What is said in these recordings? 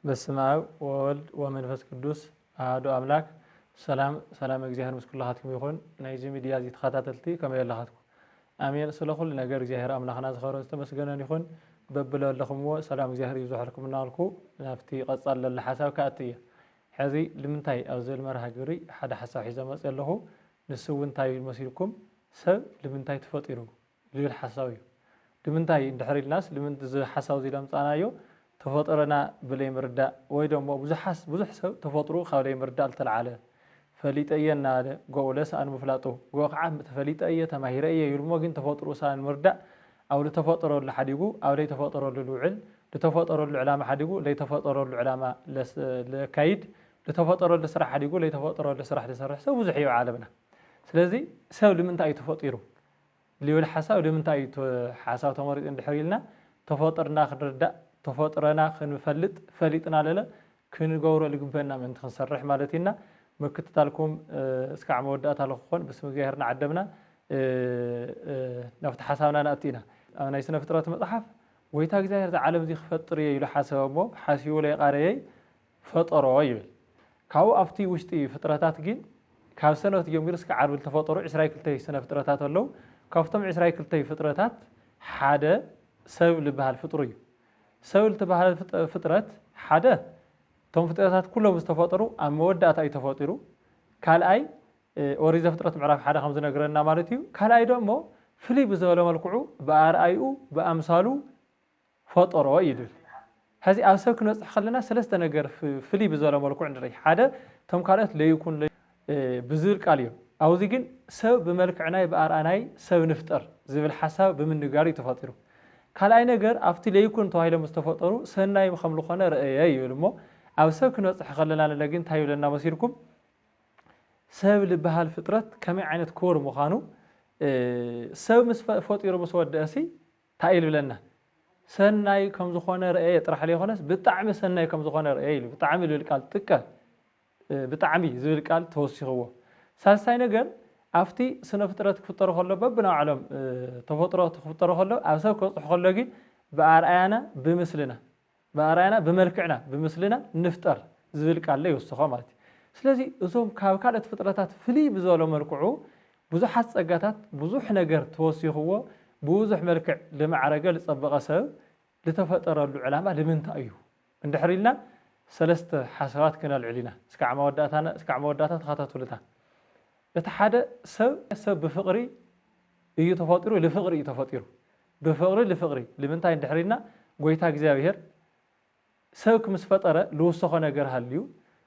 በስመ አብ ወወልድ ወመንፈስ ቅዱስ አሐዱ አምላክ ሰላም እግዚአብሔር ምስኩላሃትኩም ይኹን ናይዚ ሚድያ እዚ ተኸታተልቲ ከመይ ኣለኻትኩም አሜን ስለኹል ነገር እግዚአብሔር አምላኽና ዝኸበረን ዝተመስገነን ይኹን በብለለኹምዎ ሰላም እግዚአብሔር ይብዛሕልኩም እናልኩ ናብቲ ቀጻል ለለ ሓሳብ ከኣትየ ሕዚ ልምንታይ ኣብ ዝብል መርሃ ግብሪ ሓደ ሓሳብ ሒዘ መፅእ ኣለኹ ንሱ እንታይ ይመስልኩም ሰብ ልምንታይ ተፈጢሩ ዝብል ሓሳብ እዩ ልምንታይ እንድሕር ኢልናስ ልምንት እዚ ሓሳብ እዚ ለምፃናዮ ተፈጥሮና ብለይ ምርዳእ ወይ ደሞ ብዙሕ ሰብ ተፈጥሮ ካብ ለይ ምርዳእ ዝተልዓለ ፈሊጠየና ጎውለስ አን ምፍላጡ ጎቕዓ ተፈሊጠየ ተማሂረየ ይልሞ ግን ተፈጥሮ ሳን ምርዳእ አው ለተፈጥሮሉ ሓዲጉ አው ለይ ተፈጥሮሉ ልውዕል ለተፈጥሮሉ ዕላማ ሓዲጉ ለይ ተፈጥሮሉ ዕላማ ለካይድ ለተፈጥሮሉ ስራሕ ሓዲጉ ለይ ተፈጥሮሉ ስራሕ ለሰርሕ ሰብ ብዙሕ እዩ ዓለምና ስለዚ ሰብ ልምንታይ ተፈጢሩ ሊውል ሓሳብ ልምንታይ ሓሳብ ተመሪጥ እንድሕር ኢልና ተፈጥርና ክንርዳእ ተፈጥረና ክንፈልጥ ፈሊጥና ለለ ክንገብሮ ልግበና ምን ክንሰርሕ ማለት ኢና ምክትታልኩም እስካዕ መወዳእታ ለኹን ብስም እግዚአብሔርና ዓደምና ናብቲ ሓሳብና ናእቲና ኣብ ናይ ስነ ፍጥረት መጽሓፍ ወይታ እግዚአብሔር ዓለም እዚ ክፈጥር ኢሉ ሓሰበ እሞ ሓሲቡ ለይቃረየ ፈጠሮ ይብል ካብኡ ኣብቲ ውሽጢ ፍጥረታት ግን ካብ ሰነት ጀሚሩ እስካዕ ዓርብ ተፈጠሩ 22 ስነ ፍጥረታት ኣለው ካብቶም 22 ፍጥረታት ሓደ ሰብ ልበሃል ፍጡር እዩ ሰብ ልትበሃል ፍጥረት ሓደ ቶም ፍጥረታት ኩሎም ዝተፈጠሩ ኣብ መወዳእታ እዩ ተፈጢሩ ካልኣይ ኦሪት ዘፍጥረት ምዕራፍ 1 ከም ዝነግረና ማለት እዩ ካልኣይ ደሞ ፍልይ ብዝበለ መልክዑ ብኣርኣይኡ ብኣምሳሉ ፈጠሮ ይብል ሕዚ ኣብ ሰብ ክንበፅሕ ከለና ሰለስተ ነገር ፍልይ ብዝበለ መልክዑ ንርኢ ሓደ ቶም ካልኦት ለይኩን ብዝብል ቃል እዮም ኣብዚ ግን ሰብ ብመልክዕናይ ብኣርኣናይ ሰብ ንፍጠር ዝብል ሓሳብ ብምንጋር እዩ ተፈጢሩ ካልኣይ ነገር ኣብቲ ለይኩን ተባሂሎም ዝተፈጠሩ ሰናይ ከም ዝኾነ ረአየ ይብል እሞ ኣብ ሰብ ክንበፅሕ ከለና ለግን እንታይ ይብለና መሲልኩም ሰብ ልበሃል ፍጥረት ከመይ ዓይነት ክቡር ምዃኑ ሰብ ምስ ፈጢሩ ምስ ወድአሲ እንታይ ይብለና ሰናይ ከም ዝኾነ ረአየ ጥራሕ ለይኮነስ ብጣዕሚ ሰናይ ከም ዝኾነ ረአየ ኢሉ ብጣዕሚ ዝብል ቃል ጥቀ ብጣዕሚ ዝብል ቃል ተወሲኽዎ ሳልሳይ ነገር ኣብቲ ስነ ፍጥረት ክፍጠሩ ከሎ በብናባዕሎም ተፈጥሮ ክፍጠሩ ከሎ ኣብ ሰብ ክበፅሑ ከሎ ግን ብኣርኣያና ብምስልና ብኣርኣያና ብመልክዕና ብምስልና ንፍጠር ዝብል ቃል ይወስኾ ማለት እዩ ስለዚ እዞም ካብ ካልኦት ፍጥረታት ፍልይ ብዝበሎ መልክዑ ብዙሓት ፀጋታት ብዙሕ ነገር ተወሲኽዎ ብብዙሕ መልክዕ ልማዕረገ ዝፀበቐ ሰብ ዝተፈጠረሉ ዕላማ ንምንታይ እዩ እንድሕር ኢልና ሰለስተ ሓሳባት ክነልዕል ኢና እስካዕ መወዳእታ ተኸታተሉታ እቲ ሓደ ሰብ ብፍቕሪ እዩ ተፈጢሩ ልፍቕሪ እዩ ተፈጢሩ ብፍቕሪ ልፍቕሪ ንምንታይ እንድሕር ኢልና ጎይታ እግዚአብሔር ሰብ ምስ ፈጠረ ልውስኾ ነገር ሃልዩ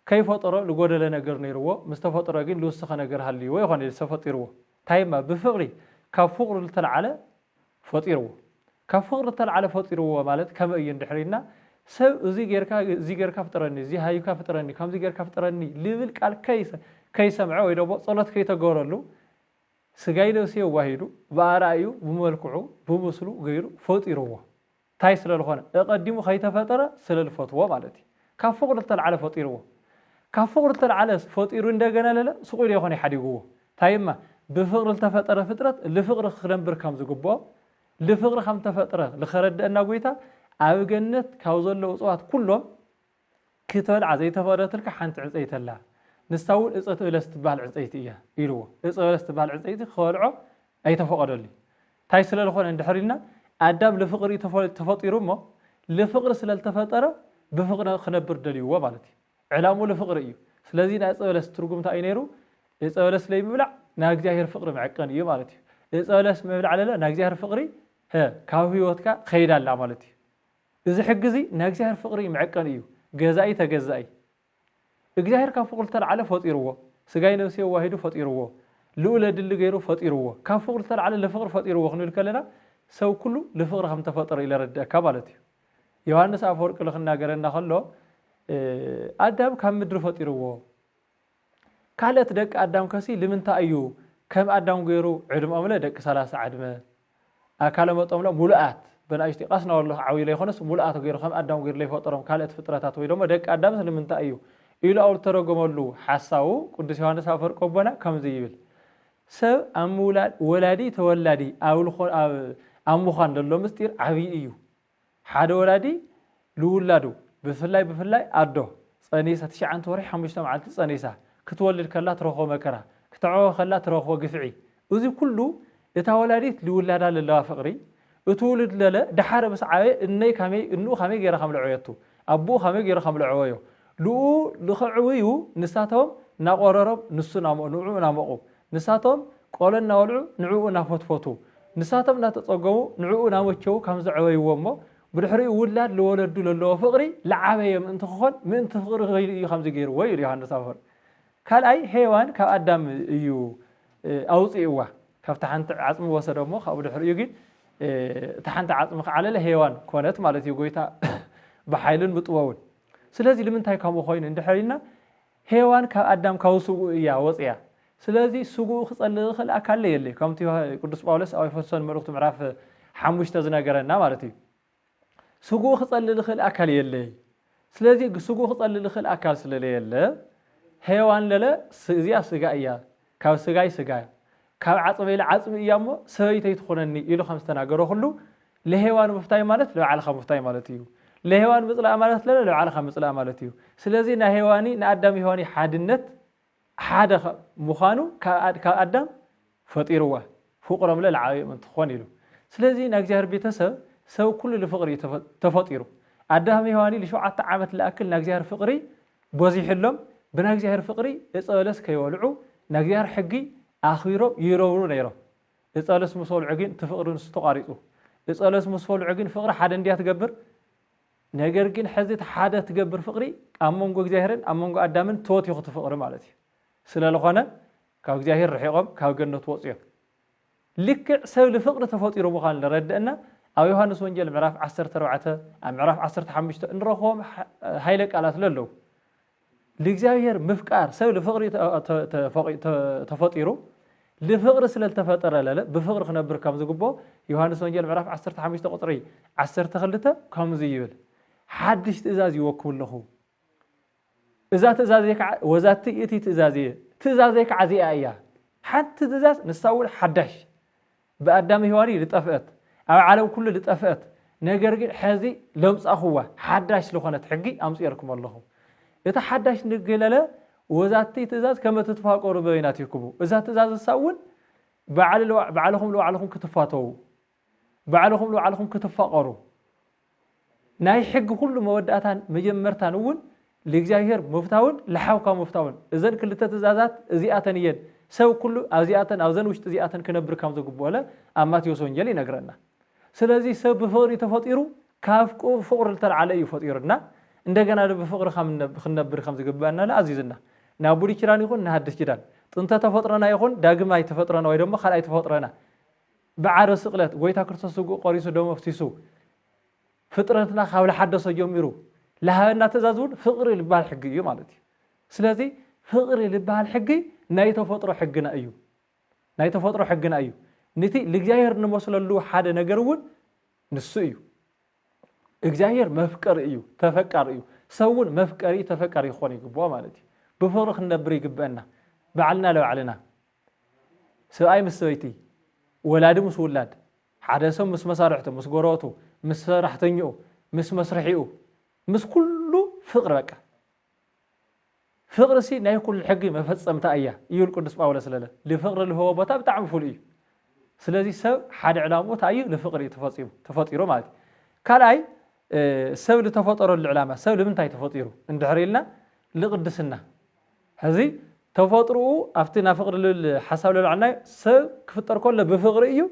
ከይፈጠሮ ዝጎደለ ነገር ነይርዎ ምስ ተፈጠረ ግን ልውስኾ ነገር ሃልይዎ ይኾነ ሰብ ፈጢርዎ ታይማ ብፍቕሪ ካብ ፍቕሪ ዝተልዓለ ፈጢርዎ ካብ ፍቕሪ ዝተልዓለ ፈጢርዎ ማለት ከመይ እዩ እንድሕር ኢልና ሰብ እዚ ጌርካ ፍጥረኒ እዚ ሃይካ ፍጥረኒ ከምዚ ጌርካ ፍጥረኒ ልብል ቃል ከይሰምዐ ወይ ደሞ ጸሎት ከይተገበረሉ ስጋይ ነፍሲ ዋሂዱ ብኣርኣዩ ብመልክዑ ብምስሉ ገይሩ ፈጢርዎ ታይ ስለልኾነ እቀዲሙ ከይተፈጠረ ስለልፈትዎ ማለት እዩ ካብ ፍቕሪ ዝተልዓለ ፈጢርዎ ካብ ፍቕሪ ዝተልዓለ ፈጢሩ እንደገና ለለ ስቁኢሉ ይኾነ ይሓዲግዎ ታይማ ብፍቕሪ ዝተፈጠረ ፍጥረት ልፍቕሪ ክነብር ከም ዝግብኦ ልፍቕሪ ከም ተፈጠረ ዝኸረድአና ጎይታ ኣብ ገነት ካብ ዘለዉ እፅዋት ኩሎም ክትበልዓ ዘይተፈቀደትልካ ሓንቲ ዕንፀይቲ ኣላ ንሳውን እፀ በለስ ትበሃል ዕንፀይቲ እያ ኢልዎ እፀ በለስ ትበሃል ዕንፀይቲ ክበልዖ ኣይተፈቀደሉ እንታይ ስለዝኾነ እንድሕር ኢልና ኣዳም ልፍቕሪ ተፈጢሩ እሞ ልፍቕሪ ስለልተፈጠረ ብፍቕሪ ክነብር ደልይዎ ማለት እዩ ዕላሙ ልፍቕሪ እዩ ስለዚ ናይ እፀ በለስ ትርጉም እንታይ እዩ ነይሩ እፀ በለስ ለይምብላዕ ናይ እግዚኣብሔር ፍቕሪ መዐቀን እዩ ማለት እዩ እፀ በለስ ምብላዕ ለለ ናይ እግዚኣብሔር ፍቕሪ ካብ ህይወትካ ከይዳላ ማለት እዩ እዚ ሕግዚ ናይ እግዚኣብሔር ፍቕሪ መዐቀን እዩ ገዛኢ ተገዛኢ እግዚአብሔር ካብ ፍቕሪ ዝተልዓለ ፈጢርዎ ስጋይ ነፍሲ ዋሂዱ ፈጢርዎ ልኡለ ድሊ ገይሩ ፈጢርዎ ካብ ፍቕሪ ዝተልዓለ ልፍቕሪ ፈጢርዎ ክንብል ከለና ሰብ ኩሉ ልፍቕሪ ከም ተፈጠረ ይለረድአካ ማለት እዩ ዮሃንስ ኣፈወርቂ ልክናገረና ከሎ ኣዳም ካብ ምድሪ ፈጢርዎ ካልኦት ደቂ ኣዳም ከሲ ልምንታይ እዩ ከም ኣዳም ገይሩ ዕድሞኦም ደቂ 30 ዕድመ ኣካለ መጠኦም ሙሉኣት በናእሽቲ ቃስና ወሎ ዓብይ ለይኮነስ ሙሉኣት ገይሩ ከም ኣዳም ገይሩ ለይፈጠሮም ካልኦት ፍጥረታት ወይ ደሞ ደቂ ኣዳም ስለምንታይ እዩ ኢሉ ኣውል ተረጎመሉ ሓሳቡ ቅዱስ ዮሃንስ ኣፈወርቂ ኣቦና ከምዚ ይብል ሰብ ኣብ ምውላድ ወላዲ ተወላዲ ኣብ ምዃን ዘሎ ምስጢር ዓብይ እዩ ሓደ ወላዲ ልውላዱ بفلاي أدو صنيسة تشعن توري حمشتم على صنيسة كتولد كلا تروخو مكرة كتعوه خلا تروخو قفعي وذي كله يتولدت لولادا لله فقري اتولد للا دحار بس عاي إني كمي إنه خمي غير خمل عويته أبوه خمي غير خمل عويه لو لخعويو نساتهم نقررب نسنا نوعو نامقو نساتهم قولن نولعو نعو نافوتفوتو نساتهم نتطقمو نعو نامچو كمز عويومو بدحري ولاد لولدو لله فقري لعابيه من تخون من تفقر غير خمز غير وير يوحنس افر قال اي حيوان كادم يو اوصيوا كفتحنت عصم وسدمو خا بدحري يغين تحنت عصم على الحيوان كونت ማለት يغويتا بحيلن بطوون ስለዚህ ለምንታይ ካሞ ሆይን እንደሐሪና ሄዋን ከአዳም ካውሱጉ ያ ወጽያ ስለዚህ ሱጉ خصل خل አካል የለ ከምቲ ቅዱስ ጳውሎስ አው ኤፌሶን መልእክቱ ምዕራፍ 5 ዝነገረና ማለት እዩ ሱጉ خصل خل አካል የለ ስለዚህ ሱጉ خصل خل አካል ስለሌለ ሄዋን ለለ ስዚያ ስጋያ ካብ ስጋይ ስጋ ካብ ዓጽም ኢለ ዓጽም እያሞ ሰይተይ ትኾነኒ ኢሉ ከም ዝተናገረ ሁሉ ለሄዋን መፍታይ ማለት ለዓልኻ መፍታይ ማለት እዩ ለሄዋን ምጽላእ ማለት ለዓልኻ ምጽላእ ማለት እዩ ስለዚህ ና ሄዋኒ ና አዳም ሄዋኒ ሓድነት ሓደ ምዃኑ ካብ አዳም ፈጢርዋ ፍቅሮም ለዓይ እንትኾን ኢሉ ስለዚህ ና እግዚአብሔር ቤተሰብ ሰው ኩሉ ለፍቅሪ ተፈጢሩ አዳም ሄዋኒ ለ7 ዓመት ለአክል ና እግዚአብሔር ፍቅሪ በዚሕሎም ብና እግዚአብሔር ፍቅሪ እጸለስ ከይወልዑ ና እግዚአብሔር ሕጊ አኺሮም ይረውሩ ነይሮም እጸለስ መስወልዑ ግን ተፍቅሩን ዝተቃሪጹ እጸለስ መስወልዑ ግን ፍቅሪ ሓደ እንዲያ ትገብር ነገር ግን ሕዚት ሓደ ትገብር ፍቅሪ አመንጎ እግዚአብሔርን አመንጎ አዳምን ተወት ይኹ ትፍቅሪ ማለት እዩ ስለለኾነ ካብ እግዚአብሔር ረሒቆም ካብ ገነት ወጽዮም ልክዕ ሰብ ለፍቅሪ ተፈጢሩ ምዃን ለረድእና ኣብ ዮሐንስ ወንጌል ምዕራፍ 14 ኣብ ምዕራፍ 15 እንረኽቦም ሃይለ ቃላት ለለው ለእግዚአብሔር ምፍቃር ሰብ ለፍቅሪ ተፈጢሩ لفقر سلال تفطر لا بفقر خنبر كم زقبو يوحنس وانجيل معرف 15 قطري 10 خلته كم زيول حدش تزاز يوكل له اذا تزازيك وذات يتي تزازيك عزيايا حتى تزاز نساول حدش بقدام هواني لطفات او عالم كله لطفات ነገር ግን حزي لمص اخوا حدش لخنت حقي امصيركم الله يتحدش نقلله وذاتي تزاز كما تتفاقروا بيناتكم اذا تزاز الساون بعلهم لو عليكم كتفاتوا بعلهم لو عليكم كتفاقروا ناي حق كل موداتان مجمرتان ون لእግዚአብሔር مفتاون لحاوكا مفتاون اذن كل تزازات ازياتن يد سو كل ازياتن اوزن وشت ازياتن كنبر كام زغبوله اماتيوس ወንጌል ይነግረና ስለዚህ ሰው በፍቅር ተፈጥሩ ካፍቆ ፍቅር ተልዓለ ይፈጥሩና እንደገና በፍቅር خنبر كام زغባና ለአዚዝና ናቡሪ ኪራን ይሁን ናሐድስ ኪዳን ጥንተ ተፈጥረና ይሁን ዳግማይ ተፈጥረና ወይ ደግሞ ኻላይ ተፈጥረና በዓረ ስቅለት ጎይታ ክርስቶስ ቆሪሱ ደሞ ፍቲሱ ፍጥረትና ካብለ ሓደሰ ጀሚሩ ለሃና ተዛዙን ፍቅር ልባል ሕግ እዩ ማለት እዩ ስለዚህ ፍቅር ልባል ሕግ ናይ ተፈጥሮ ሕግና እዩ ናይ ተፈጥሮ ሕግና እዩ ነቲ ለእግዚአብሔር ንመስለሉ ሓደ ነገርውን ንሱ እዩ እግዚአብሔር መፍቀር እዩ ተፈቃሪ እዩ ሰውን መፍቀሪ ተፈቃሪ ይኾን ይግባው ማለት እዩ بفقر خنبر يقبأنا بعلنا لو علنا سواء مسويتي ولاد مس ولاد حدثهم مس مسارحته مس قراته مس رحتنيو مس مسرحيو مس كله فقر بقى فقر سي ناي كل حق ما فصمت ايا يقول قدس باولس لاله لفقر اللي هو بتا بتاع فولي ስለዚህ ሰብ ሓደ ዕላማው ታዩ ለፍቅር ተፈጥሮ ማለት ካላይ ሰብ ለተፈጠሮ ለዕላማ ሰብ ለምንታይ ተፈጥሮ እንድሕሪልና ለቅድስና هذي تفطروا أفتنا فقر للحساب للعنا سب كفتر كله بفقر إيو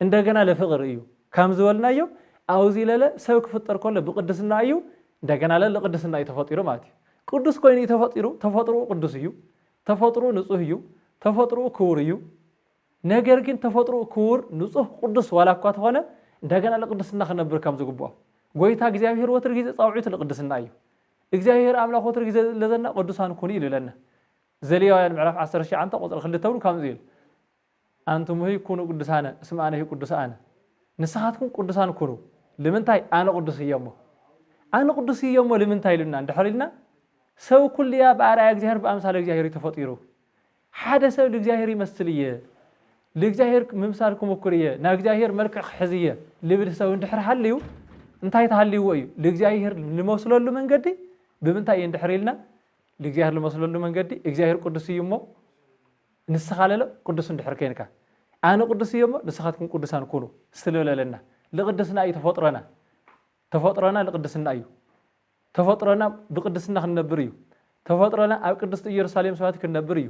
إندجنا لفقر إيو كم زولنا إيو أو زيلة سب كفتر كله بقدسنا إيو إندجنا لقدسنا يتفطروا ماتي قدس كوين تفطروا قدس إيو تفطروا نصه إيو تفطروا كور إيو نجركين تفطروا كور نصه قدس ولا قات هنا إندجنا لقدسنا خلنا بركم زقبوا قويتها جزاهير وترجيز صاوعيت لقدسنا إيو جزاهير أملا وترجيز لذنا قدسان كوني لنا زليا المعرف 10 شيء عن تقول خليتون كم زيل أنتم هي كونوا قدسانا اسم أنا هي قدسانا نسحاتكم قدسان كونوا لمن تاي أنا قدسي يومه أنا قدسي يومه لمن تاي لنا عند حرينا سو كل يا بعرا جزاهير بأمثال جزاهير تفطيرو حدا سو جزاهير مسلية لجزاهير ممثالكم وكرية نجزاهير ملك حزية اللي بدسوا عند حر حليو እንታይ ተሃልይዎ እዩ ለእግዚአብሔር ልመስለሉ መንገዲ ብምንታይ እንድሕሪልና ለእግዚአብሔር ልመስለሉ መንገዲ እግዚአብሔር ቅዱስ እዩ እሞ ንስኻለለ ቅዱስ እንድሕር ኮይንካ ኣነ ቅዱስ እዩ እሞ ንስኻትኩም ቅዱሳን ኩኑ ስለለለና ለቅድስና እዩ ተፈጥሮና ለቅድስና እዩ ተፈጥሮና ብቅድስና ክንነብር እዩ ተፈጥሮና ኣብ ቅድስቲ ኢየሩሳሌም ሰባት ክንነብር እዩ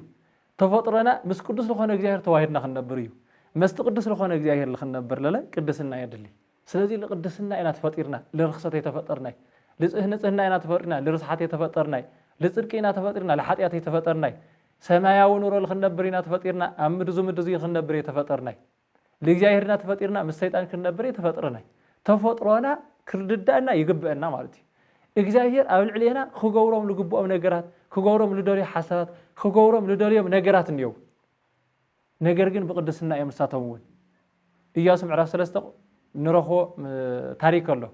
ተፈጥሮና ምስ ቅዱስ ዝኾነ እግዚአብሔር ተዋሂድና ክንነብር እዩ መስቲ ቅዱስ ዝኾነ እግዚአብሔር ልክንነብር ለለ ቅድስና የድሊ ስለዚ ለቅድስና ኢና ተፈጢርና ለርክሰት የተፈጠርና ንጽህና ኢና ተፈጢርና ለርስሓት የተፈጠርና ለጽድቅ ኢና ተፈጢርና ለኃጢአት የተፈጠርና ሰማያዊ ኑሮ ልክንነብር ኢና ተፈጢርና ኣብ ምድዙ ክንነብር የተፈጠርና ለእግዚአብሔርና ተፈጢርና ምስ ሰይጣን ክንነብር የተፈጠርና ተፈጥሮና ክርድዳእና ይግብአና ማለት እዩ እግዚአብሔር ኣብ ልዕሊና ክገብሮም ልግብኦም ነገራት ክገብሮም ልደልዮ ሓሳባት ክገብሮም ልደልዮም ነገራት እንየው ነገር ግን ብቅድስና እዮም ንሳቶም እውን ኢያሱ ምዕራፍ 3 ንረኽቦ ታሪክ ኣሎ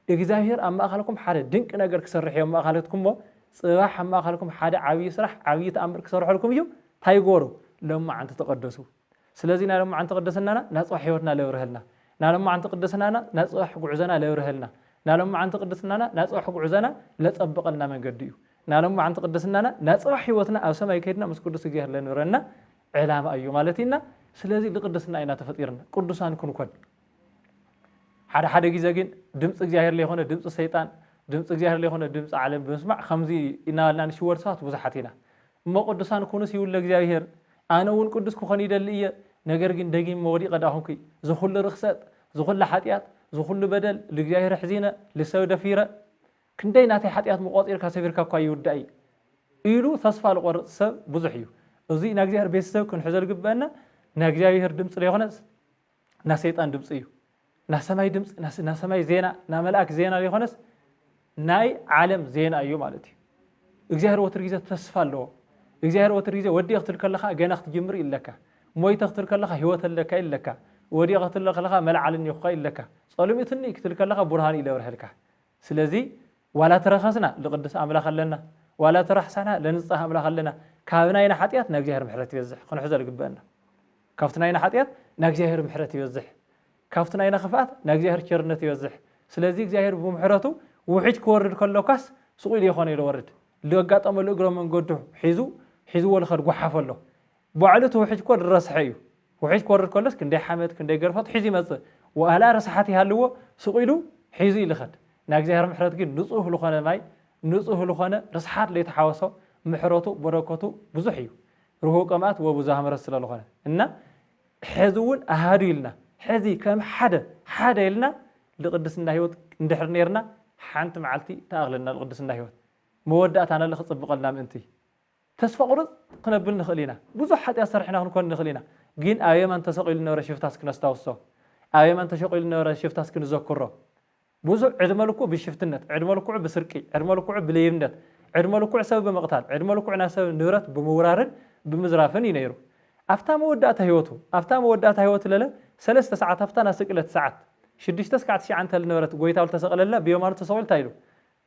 እግዚአብሔር ኣብ ማእኸልኩም ሓደ ድንቅ ነገር ክሰርሕ እዮም ማእኸልትኩም ጽባሕ ኣብ ማእኸልኩም ሓደ ዓብይ ስራሕ ዓብይ ተኣምር ክሰርሐልኩም እዩ እንታይ ይገብሩ ሎማዓንቲ ተቀደሱ ስለዚ ናይ ሎማዓንቲ ቅድስናና ናጽባሕ ህይወትና ለብርህልና ናይ ሎማዓንቲ ቅድስናና ናጽባሕ ጉዕዘና ለብርህልና ናይ ሎማዓንቲ ቅድስናና ናጽባሕ ጉዕዘና ለጸብቀልና መንገዲ እዩ ናይ ሎማዓንቲ ቅድስናና ናጽባሕ ህይወትና ኣብ ሰማይ ከይድና ምስ ቅዱስ እግዚአብሔር ለንብረና ዕላማ እዩ ማለት ኢና ስለዚ ለቅድስና ኢና ተፈጢርና ቅዱሳን ክንኮን ሓደ ግዜ ግን ድምፂ እግዚአብሔር ለይኾነ ድምፂ ሰይጣን ድምፂ እግዚአብሔር ለይኾነ ድምፂ ዓለም ብምስማዕ ከምዚ እናበልና ንሽወድ ሰባት ብዙሓት ኢና እሞ ቅዱሳን ኩኑስ ይብለ እግዚአብሔር ኣነ እውን ቅዱስ ክኾን ይደሊ እየ ነገር ግን ደጊም ወዲቀ ዳኹንኩ ዝኩሉ ርክሰት ዝኩሉ ሓጢአት ዝኩሉ በደል ለእግዚአብሔር ሕዚነ ልሰብ ደፊረ ክንደይ ናተይ ሓጢአት መቆፂርካ ሰፊርካ እኳ ይውዳእ ኢሉ ተስፋ ዝቆርፅ ሰብ ብዙሕ እዩ እዚ ናይ እግዚአብሔር ቤተሰብ ክንሕዞ ዝግበአና ናይ እግዚአብሔር ድምፂ ለይኾነስ ናይ ሰይጣን ድምፂ እዩ ናይ ሰማይ ድምፂ ናይ ሰማይ ዜና ናይ መልአክ ዜና ለይኾነስ ናይ ዓለም ዜና እዩ ማለት እዩ እግዚአብሔር ወትር ግዜ ተስፋ ኣለዎ እግዚአብሔር ወትር ግዜ ወዲቅ ክትብል ከለካ ገና ክትጅምር ኢለካ ሞይተ ክትብል ከለካ ህይወት ኣለካ ኢለካ ወዲቅ ክትብል ከለካ መልዓልን ይኹካ ኢለካ ጸሎሚትኒ ክትብል ከለካ ብርሃን ይለብርህልካ ስለዚ ዋላ ተረኸስና ለቅድስ ኣምላኽ ኣለና ዋላ ተራሕሳና ለንጽህ ኣምላኽ ኣለና ካብ ናይና ሓጢአት ናይ እግዚአብሔር ምሕረት ይበዝሕ ክንሕዞ ዝግበአና ካብቲ ናይና ሓጢአት ናይ እግዚአብሔር ምሕረት ይበዝሕ ካብቲ ናይና ክፍኣት ናይ እግዚአብሔር ቸርነት ይበዝሕ ስለዚ እግዚአብሔር ብምሕረቱ ውሕጅ ክወርድ ከሎካስ ስቁኢል ይኾነ ይወርድ ለጋጠመሉ እግሮ መንገዱ ሒዝዎ ልኸድ ጓሓፍ ኣሎ ባዕሉ ውሕጅ ኮ ድረስሐ እዩ ውሕጅ ክወርድ ከሎስ ክንደይ ሓመድ ክንደይ ገርፈት ሒዙ ይመጽእ ወኣላ ረስሓት ይሃልዎ ስቁኢሉ ሒዙ ይልኸድ ናይ እግዚአብሔር ምሕረት ግን ንጹህ ልኾነ ማይ ንጹህ ልኾነ ርስሓት ለይተሓወሶ ምሕረቱ በረከቱ ብዙሕ እዩ ርሁቅ መዓት ወብዙሕ ምሕረት ስለልኾነ እና ሕዚ እውን ኣሃዱ ኢልና ሕዚ ከም ሓደ ኢልና ለቅድስና ህይወት እንድሕር ነርና ሓንቲ መዓልቲ ተኣኽለና ለቅድስና ህይወት መወዳእታ ናለ ክጽብቀልና ምእንቲ ተስፋ ቁርጽ ክነብል ንኽእል ኢና ብዙሕ ሓጢአት ሰሪሕና ክንኮን ንኽእል ኢና ግን ኣብ የማን ተሰቂሉ ነበረ ሽፍታስ ክነስታውሶ ኣብ የማን ተሰቂሉ ነበረ ሽፍታስ ክንዘክሮ ብዙሕ ዕድመ ልኩዕ ብሽፍትነት ዕድመ ልኩዕ ብስርቂ ዕድመ ልኩዕ ብለይብነት ዕድመ ልኩዕ ሰብ ብምቕታል ዕድመ ልኩዕ ናይ ሰብ ንብረት ብምውራርን ብምዝራፍን እዩ ነይሩ ኣፍታ መወዳእታ ህይወት ለለ 3 ሰዓት ኣፍታ ናይ ስቅለት ሰዓት 6-9 ነበረት ጎይታ ተሰቕለላ ብየማኑ ተሰቂሉ እንታይ ኢሉ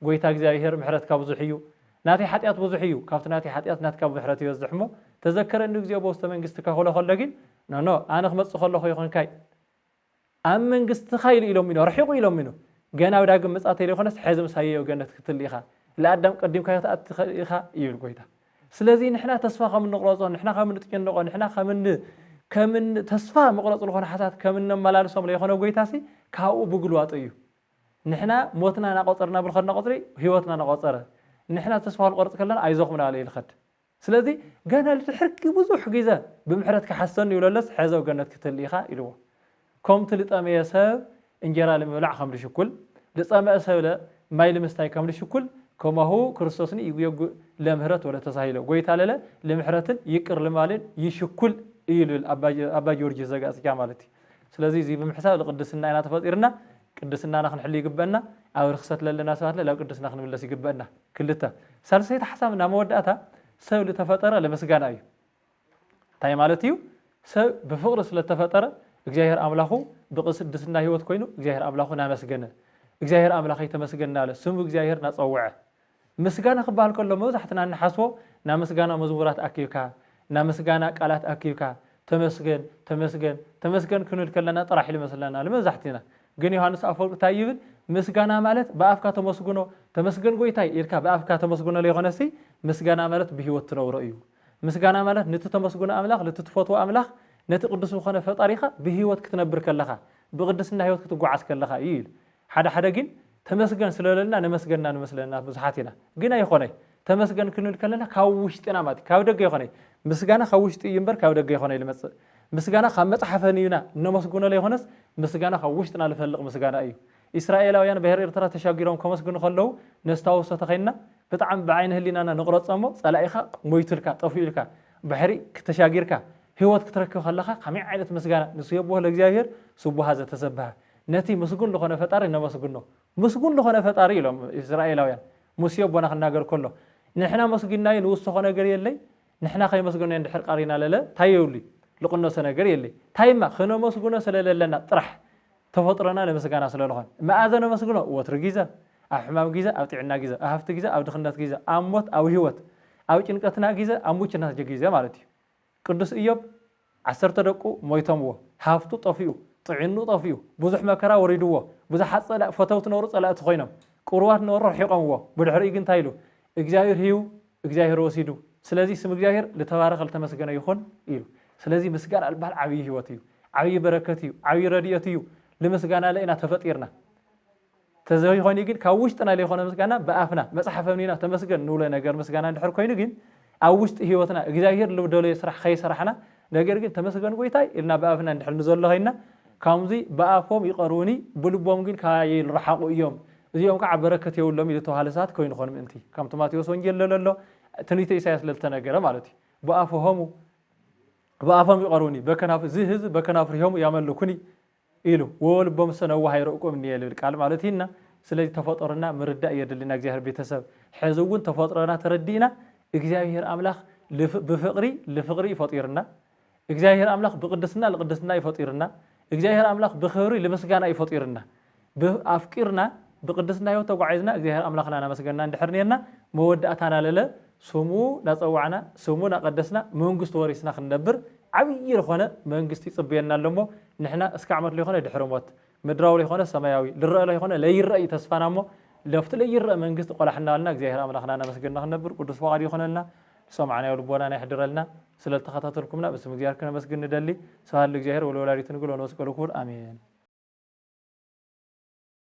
ጎይታ እግዚአብሔር ምሕረትካ ብዙሕ እዩ ናተይ ሓጢአት ብዙሕ እዩ ካብቲ ናተይ ሓጢአት ናትካ ምሕረት ይበዝሕ እሞ ተዘከረኒ እግዚኦ በውስተ መንግስትካ ክብሎ ከሎ ግን ኖ ኣነ ክመፅእ ከለኹ ይኹንካይ ኣብ መንግስትኻ ኢሉ ኢሎም ኢኖ ረሒቑ ኢሎም ኢኖ ገና ኣብ ዳግም መጻእተይ ዘይኮነስ ሕዚ ምሳየዮ ገነት ክትል ኢኻ ለኣዳም ቀዲምካ ተኣቲ ኢኻ ይብል ጎይታ ስለዚ ንሕና ተስፋ ከም ንቕረጾ ንሕና ከም ንጥቅንቆ ንሕና ከም ተስፋ መቁረጽ ዝኾነ ሓሳባት ከም እንመላለሶም ለይኾነ ጎይታሲ ካብኡ ብግልዋጥ እዩ ንሕና ሞትና ናቆፀርና ብልኸድና ቆፅሪ ህይወትና ናቆፀረ ንሕና ተስፋ ንቆርጽ ከለና ኣይዞኹምና አለ ይልኸድ ስለዚ ገና ልትሕርቂ ብዙሕ ግዜ ብምሕረት ክሓሰን ይብለለስ ሕዘው ገነት ክትል ኢኻ ኢልዎ ከምቲ ልጠመየ ሰብ እንጀራ ለምብላዕ ከም ልሽኩል ልጸመአ ሰብ ማይ ልምስታይ ከም ልሽኩል ከመሁ ክርስቶስኒ ይጉየጉ ለምህረት ወለ ተሳሂለ ጎይታ ለለ ለምህረትን ይቅር ለማልን ይሽኩል ይልል አባ ጊዮርጊስ ዘጋጽያ ማለት ስለዚህ እዚ ብምሕሳብ ለቅድስና ኢና ተፈጢርና ቅድስናና ክንሕሊ ይግበአና ኣብ ርክሰት ለለና ሰባት ለብ ቅድስና ክንምለስ ይግበአና ክልተ ሳልሰይቲ ሓሳብና መወዳእታ ሰብ ልተፈጠረ ለመስጋና እዩ እንታይ ማለት እዩ ሰብ ብፍቅሪ ስለተፈጠረ እግዚአብሔር አምላኹ ብቅድስና ህይወት ኮይኑ እግዚአብሔር አምላኹ ናመስገነ እግዚአብሔር አምላኹ ይተመስገና አለ ስሙ እግዚአብሔር ናጸውዐ ምስጋና ክባል ከሎ መብዛሕትና ንሓስቦ ና ምስጋና መዝሙራት አኪብካ ና ምስጋና ቃላት አኪብካ ተመስገን ክንብል ከለና ጥራሕ ይመስለና ለመብዛሕትና ግን ዮሐንስ አፈወርቅ ታይብል ምስጋና ማለት በአፍካ ተመስግኖ ተመስገን ጎይታይ ኢልካ በአፍካ ተመስግኖ ለይኾነሲ ምስጋና ማለት በህይወት ትነብሮ እዩ ምስጋና ማለት ንትተመስግኖ አምላኽ ንትትፈትዎ አምላኽ ነቲ ቅዱስ ዝኾነ ፈጣሪኻ በህይወት ክትነብር ከለኻ ብቅድስና ህይወት ክትጓዓዝ ከለኻ ይብል ሓደ ግን ተመስገን ስለለና ነመስገንና ንመስለና ብዙሓት ኢና ግን ኣይኾነይ ተመስገን ክንብል ከለና ካብ ውሽጥና ማለት ካብ ደገ ይኾነይ ምስጋና ካብ ውሽጢ እዩ እምበር ካብ ደገ ይኾነይ ልመጽእ ምስጋና ካብ መጽሓፈን እዩና ነመስግኖ ለይኾነስ ምስጋና ካብ ውሽጥና ልፈልቕ ምስጋና እዩ እስራኤላውያን ብሕሪ ኤርትራ ተሻጊሮም ከመስግኑ ከለዉ ነስታውሶ ተኸይና ብጣዕሚ ብዓይነ ህሊናና ንቕረጾሞ ጸላኢኻ ሞይቱልካ ጠፊኡልካ ብሕሪ ከተሻጊርካ ህይወት ክትረክብ ከለኻ ከመይ ዓይነት ምስጋና ንስየብሖ ለእግዚአብሔር ስቡሃ ዘተሰብሃ ነቲ ምስጉን ዝኾነ ፈጣሪ ነመስግኖ ምስጉን ዝኾነ ፈጣሪ ኢሎም እስራኤላውያን ሙሴ ቦና ክናገር ከሎ ንሕና መስጊናዮ ንውስኾ ነገር የለይ ንሕና ከይመስግኖ እንድሕር ቃሪና ለለ ታየውሊ ልቕኖሰ ነገር የለይ ታይማ ክነመስግኖ ስለለለና ጥራሕ ተፈጥሮና ለምስጋና ስለለኾን መኣዘ ነመስግኖ ወትሪ ጊዜ ኣብ ሕማም ጊዜ ኣብ ጥዕና ጊዜ ኣብ ሃፍቲ ጊዜ ኣብ ድኽነት ጊዜ ኣብ ሞት ኣብ ህይወት ኣብ ጭንቀትና ጊዜ ኣብ ሙችነት ጊዜ ማለት እዩ ቅዱስ ኢዮብ 10 ደቁ ሞይቶምዎ ሃፍቱ ጠፊኡ ጥዕኑ ጠፊኡ ብዙሕ መከራ ወሪድዎ ብዙሓት ጸላእ ፈተውት ነሩ ጸላእቲ ኮይኖም ቁርዋት ነሩ ረሒቆምዎ ብድሕሪኡ ግን እንታይ ኢሉ እግዚአብሔር ህዩ እግዚአብሔር ወሲዱ ስለዚ ስም እግዚአብሔር ዝተባረኸ ዝተመስገነ ይኹን ኢሉ ስለዚ ምስጋና ዝበሃል ዓብይ ህይወት እዩ ዓብይ በረከት እዩ ዓብይ ረድኤት እዩ ለምስጋና ለኢና ተፈጢርና ተዘይ ኾኒ ግን ካብ ውሽጥና ለይኾነ ምስጋና በአፍና መጽሐፈ ምኒና ተመስገን ንብሎ ነገር ምስጋና እንድሕር ኮይኑ ግን ኣብ ውሽጢ ህይወትና እግዚአብሔር ልብደለዮ ስራሕ ከይሰራሕና ነገር ግን ተመስገን ጎይታይ ኢልና በአፍና እንድሕር ንዘሎ ኸይና ካምዚ በአፎም ይቀሩኒ ብልቦም ግን ካየ ይረሓቁ እዮም እዚኦም ከዓ በረከት የብሎም ኢሉ ተባሃለ ሰዓት ኮይኑ ኾን ምእንቲ ከም ማቴዎስ ወንጌል ለሎ ትንቢተ ኢሳያስ ለተነገረ ማለት እዩ በአፎም ይቀሩኒ በከናፍ እዚ ህዝብ በከናፍርهم ያመልኩኒ ኢሉ ወልቦም ሰነዋሃ ይረቁም እንየል ቃል ማለት ይና ስለዚህ ተፈጥሮና ምርዳእ የድልና እግዚአብሔር ቤተሰብ ሕዝውን ተፈጥሮና ተረዲና እግዚአብሔር አምላኽ በፍቅሪ ለፍቅሪ ይፈጥርና እግዚአብሔር አምላኽ በቅድስና ለቅድስና ይፈጥርና እግዚአብሔር አምላኽ በኽብሪ ለመስጋና ይፈጥርና በአፍቂርና በቅድስና ህይወት ተጓዓዝና እግዚአብሔር አምላኽና ናመስገና እንድሕርኔና መወዳእታና ለለ ስሙ ናጸዋዕና ስሙ ናቀደስና መንግስት ወሪስና ክንነብር ዓብይ ዝኾነ መንግስት ይጽበየና ኣለሞ ንሕና እስከ ዓመት ለይኾነ ድሕሪ ሞት ምድራዊ ለይኾነ ሰማያዊ ልረአ ለይኾነ ለይረአይ ተስፋና እሞ ለፍቲ ለይረአ መንግስት ቆላሕና ኣለና እግዚአብሔር አምላኽና ናመስገና ክንነብር ቅዱስ ፈቃድ ይኹነልና ሰማዕና ልቦና ናይሕድረልና ስለተኸታተልኩምና በስም እግዚአብሔር ክነመስግን ንደሊ ስብሐት ለእግዚአብሔር ወለወላዲቱ ንግል ወለመስቀሉ ክቡር አሜን